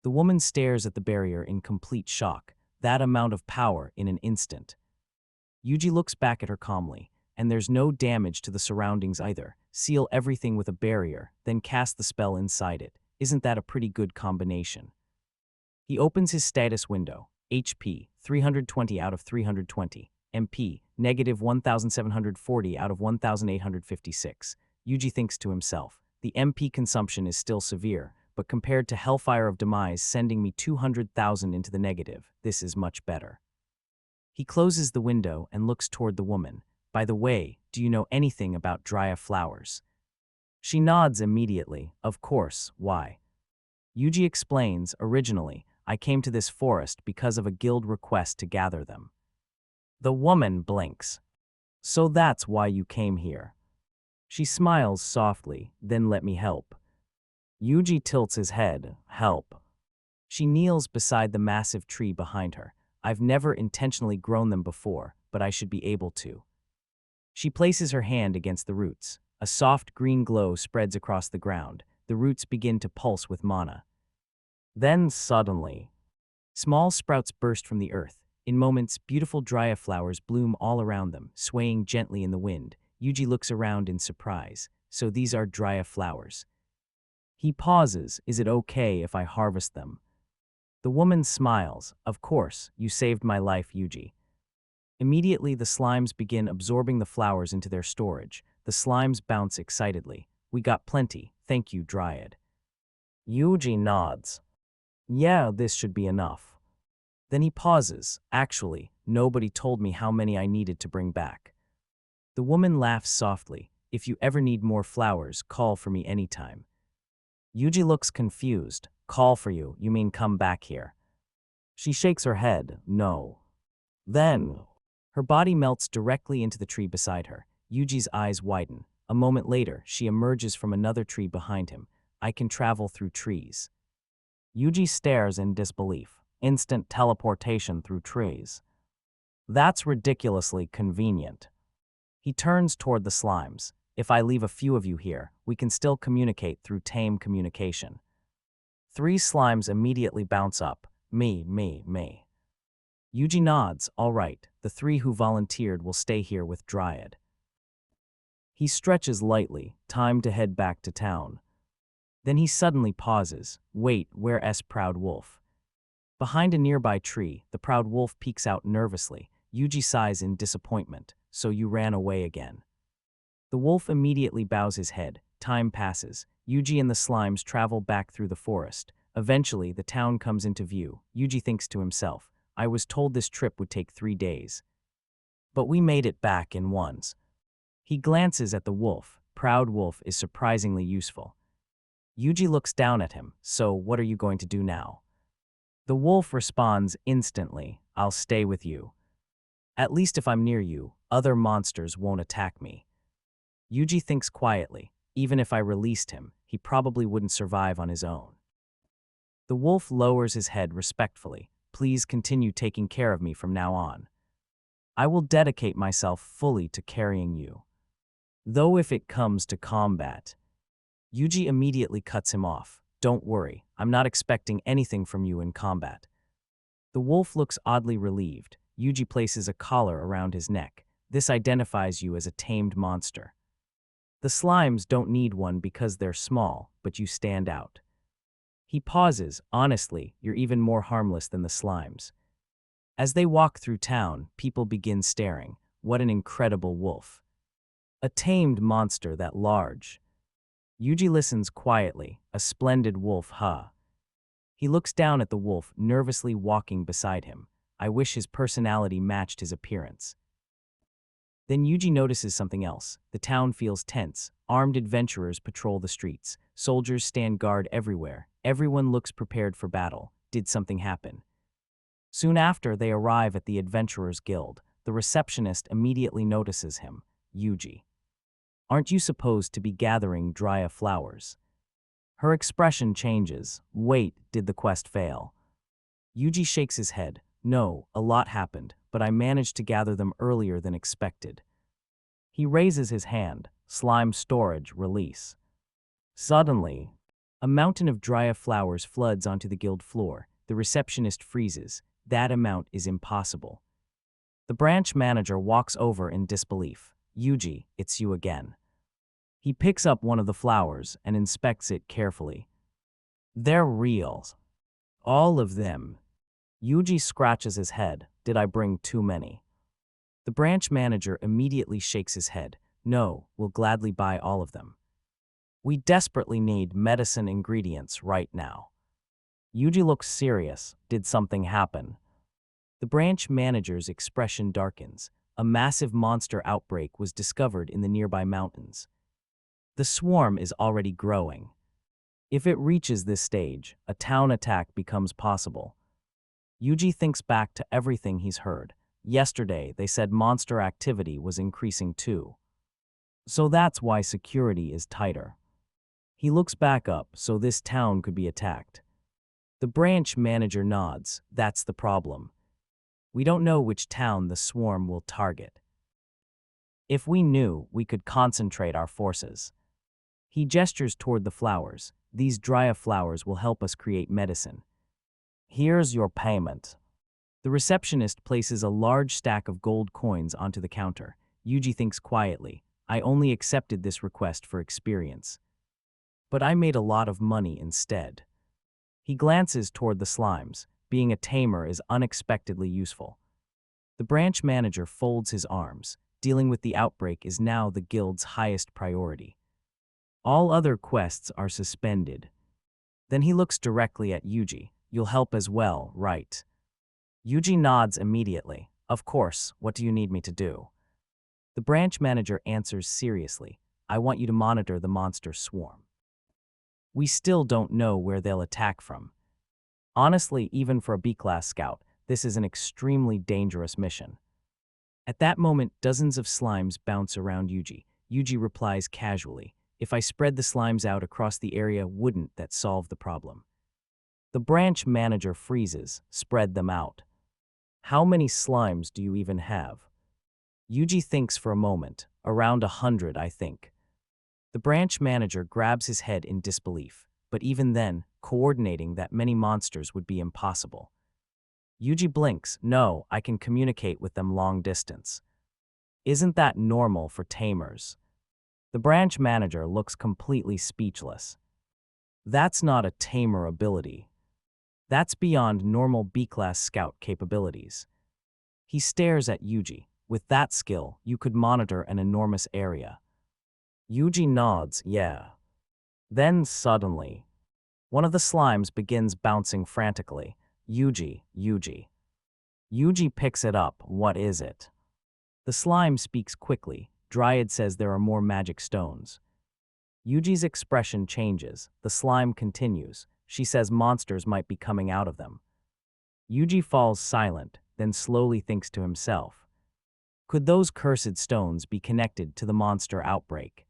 The woman stares at the barrier in complete shock. That amount of power in an instant. Yuji looks back at her calmly, and there's no damage to the surroundings either. Seal everything with a barrier, then cast the spell inside it. Isn't that a pretty good combination? He opens his status window. HP, 320 out of 320. MP, negative 1,740 out of 1,856. Yuji thinks to himself, the MP consumption is still severe, but compared to Hellfire of Demise sending me 200,000 into the negative, this is much better. He closes the window and looks toward the woman. By the way, do you know anything about Drya flowers? She nods immediately. Of course, why? Yuji explains, originally, I came to this forest because of a guild request to gather them. The woman blinks. So that's why you came here. She smiles softly, then let me help. Yuji tilts his head. Help. She kneels beside the massive tree behind her. I've never intentionally grown them before, but I should be able to. She places her hand against the roots. A soft green glow spreads across the ground. The roots begin to pulse with mana. Then suddenly, small sprouts burst from the earth. In moments, beautiful Drya flowers bloom all around them, swaying gently in the wind. Yuji looks around in surprise. So these are Drya flowers. He pauses. Is it okay if I harvest them? The woman smiles. Of course, you saved my life, Yuji. Immediately, the slimes begin absorbing the flowers into their storage. The slimes bounce excitedly. We got plenty. Thank you, Dryad. Yuji nods. Yeah, this should be enough. Then he pauses. Actually, nobody told me how many I needed to bring back. The woman laughs softly. If you ever need more flowers, call for me anytime. Yuji looks confused. Call for you, you mean come back here? She shakes her head. No. Then, her body melts directly into the tree beside her. Yuji's eyes widen. A moment later, she emerges from another tree behind him. I can travel through trees. Yuji stares in disbelief. Instant teleportation through trees. That's ridiculously convenient. He turns toward the slimes. If I leave a few of you here, we can still communicate through tame communication. 3 slimes immediately bounce up. Me. Yuji nods. All right, the 3 who volunteered will stay here with Dryad. He stretches lightly. Time to head back to town. Then he suddenly pauses. Wait, where's Proud Wolf? Behind a nearby tree, the Proud Wolf peeks out nervously. Yuji sighs in disappointment. So you ran away again. The wolf immediately bows his head. Time passes. Yuji and the slimes travel back through the forest. Eventually, the town comes into view. Yuji thinks to himself, I was told this trip would take 3 days. But we made it back in ones. He glances at the wolf. Proud Wolf is surprisingly useful. Yuji looks down at him. So, what are you going to do now? The wolf responds instantly. I'll stay with you. At least if I'm near you, other monsters won't attack me. Yuji thinks quietly. Even if I released him, he probably wouldn't survive on his own. The wolf lowers his head respectfully. Please continue taking care of me from now on. I will dedicate myself fully to carrying you. Though if it comes to combat. Yuji immediately cuts him off. Don't worry, I'm not expecting anything from you in combat. The wolf looks oddly relieved. Yuji places a collar around his neck. This identifies you as a tamed monster. The slimes don't need one because they're small, but you stand out. He pauses. Honestly, you're even more harmless than the slimes. As they walk through town, people begin staring. What an incredible wolf. A tamed monster that large. Yuji listens quietly. A splendid wolf, huh? He looks down at the wolf, nervously walking beside him. I wish his personality matched his appearance. Then Yuji notices something else. The town feels tense. Armed adventurers patrol the streets. Soldiers stand guard everywhere. Everyone looks prepared for battle. Did something happen? Soon after, they arrive at the Adventurers Guild. The receptionist immediately notices him. Yuji. Aren't you supposed to be gathering Drya flowers? Her expression changes. Wait, did the quest fail? Yuji shakes his head. No, a lot happened, but I managed to gather them earlier than expected. He raises his hand. Slime storage release. Suddenly, A mountain of dry flowers floods onto the guild floor. The receptionist freezes. That amount is impossible. The branch manager walks over in disbelief. Yuji, it's you again. He picks up one of the flowers and inspects it carefully. They're real. All of them. Yuji scratches his head. Did I bring too many? The branch manager immediately shakes his head. No, we'll gladly buy all of them. We desperately need medicine ingredients right now. Yuji looks serious. Did something happen? The branch manager's expression darkens. A massive monster outbreak was discovered in the nearby mountains. The swarm is already growing. If it reaches this stage, a town attack becomes possible. Yuji thinks back to everything he's heard. Yesterday, they said monster activity was increasing too. So that's why security is tighter. He looks back up, so this town could be attacked. The branch manager nods. That's the problem. We don't know which town the swarm will target. If we knew, we could concentrate our forces. He gestures toward the flowers. These dry flowers will help us create medicine. Here's your payment. The receptionist places a large stack of gold coins onto the counter. Yuji thinks quietly. I only accepted this request for experience. But I made a lot of money instead. He glances toward the slimes. Being a tamer is unexpectedly useful. The branch manager folds his arms. Dealing with the outbreak is now the guild's highest priority. All other quests are suspended. Then he looks directly at Yuji. You'll help as well, right? Yuji nods immediately. Of course, what do you need me to do? The branch manager answers seriously. I want you to monitor the monster swarm. We still don't know where they'll attack from. Honestly, even for a B-class scout, this is an extremely dangerous mission. At that moment, dozens of slimes bounce around Yuji. Yuji replies casually, if I spread the slimes out across the area, wouldn't that solve the problem? The branch manager freezes, spread them out. How many slimes do you even have? Yuji thinks for a moment, around 100, I think. The branch manager grabs his head in disbelief, but even then, coordinating that many monsters would be impossible. Yuji blinks. No, I can communicate with them long distance. Isn't that normal for tamers? The branch manager looks completely speechless. That's not a tamer ability. That's beyond normal B-class scout capabilities. He stares at Yuji. With that skill, you could monitor an enormous area. Yuji nods, yeah. Then suddenly, one of the slimes begins bouncing frantically. Yuji. Yuji picks it up. What is it? The slime speaks quickly. Dryad says there are more magic stones. Yuji's expression changes. The slime continues. She says monsters might be coming out of them. Yuji falls silent, then slowly thinks to himself. Could those cursed stones be connected to the monster outbreak?